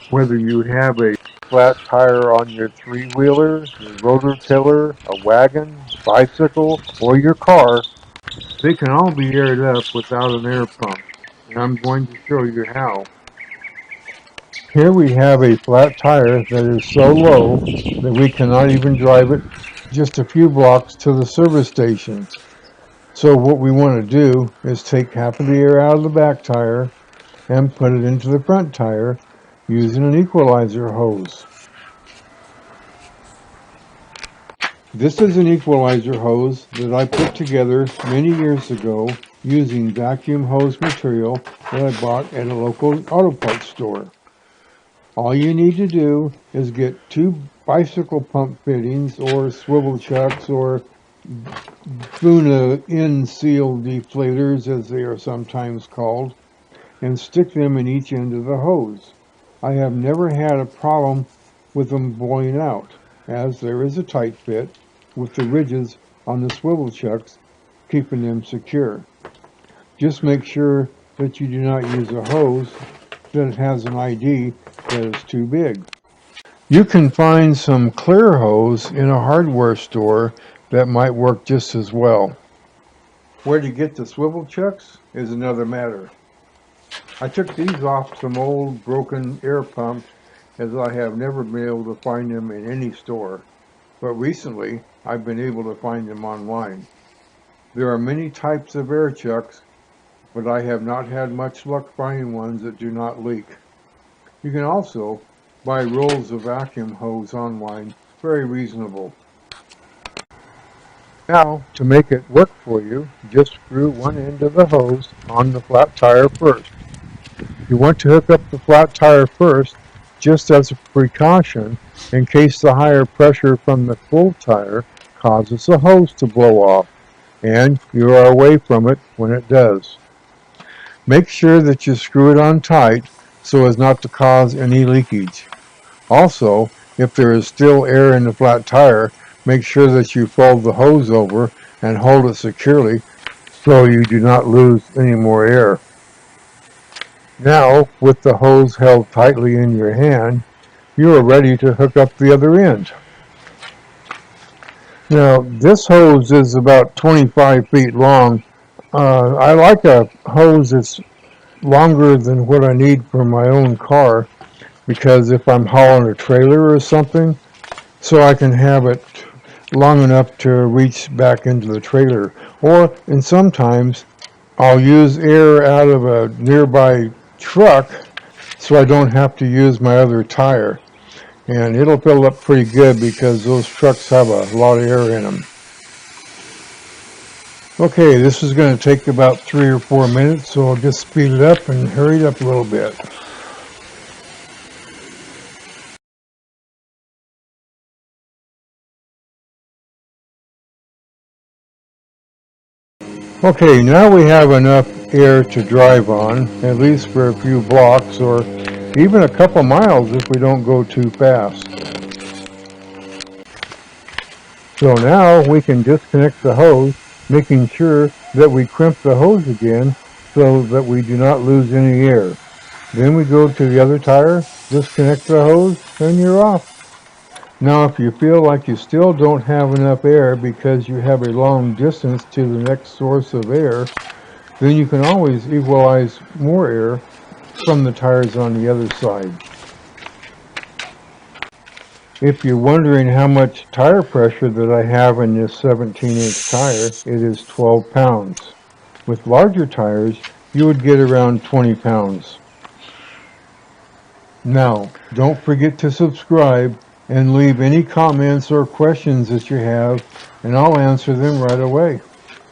Whether you have a flat tire on your three-wheeler, your rotor tiller, a wagon, bicycle, or your car, they can all be aired up without an air pump, and I'm going to show you how. Here we have a flat tire that is so low that we cannot even drive it just a few blocks to the service station. So what we want to do is take half of the air out of the back tire and put it into the front tire using an equalizer hose. This is an equalizer hose that I put together many years ago using vacuum hose material that I bought at a local auto parts store. All you need to do is get two bicycle pump fittings or swivel chucks or Buna in-seal deflators as they are sometimes called, and stick them in each end of the hose. I have never had a problem with them blowing out, as there is a tight fit with the ridges on the swivel chucks keeping them secure. Just make sure that you do not use a hose that has an ID that is too big. You can find some clear hose in a hardware store that might work just as well. Where to get the swivel chucks is another matter. I took these off some old broken air pumps as I have never been able to find them in any store, but recently I've been able to find them online. There are many types of air chucks, but I have not had much luck finding ones that do not leak. You can also buy rolls of vacuum hose online, very reasonable. Now, to make it work for you, just screw one end of the hose on the flat tire first. You want to hook up the flat tire first, just as a precaution, in case the higher pressure from the full tire causes the hose to blow off, and you are away from it when it does. Make sure that you screw it on tight so as not to cause any leakage. Also, if there is still air in the flat tire, make sure that you fold the hose over and hold it securely so you do not lose any more air. Now, with the hose held tightly in your hand, you are ready to hook up the other end. Now, this hose is about 25 feet long. I like a hose that's longer than what I need for my own car because if I'm hauling a trailer or something, so I can have it long enough to reach back into the trailer. And sometimes I'll use air out of a nearby truck so I don't have to use my other tire. And it'll fill up pretty good because those trucks have a lot of air in them. Okay, this is going to take about 3 or 4 minutes, so I'll just speed it up and hurry it up a little bit. Okay, now we have enough air to drive on, at least for a few blocks or even a couple miles if we don't go too fast. So now we can disconnect the hose, making sure that we crimp the hose again so that we do not lose any air. Then we go to the other tire, disconnect the hose, and you're off. Now if you feel like you still don't have enough air because you have a long distance to the next source of air, then you can always equalize more air from the tires on the other side. If you're wondering how much tire pressure that I have in this 17-inch tire, it is 12 pounds. With larger tires, you would get around 20 pounds. Now, don't forget to subscribe and leave any comments or questions that you have, and I'll answer them right away.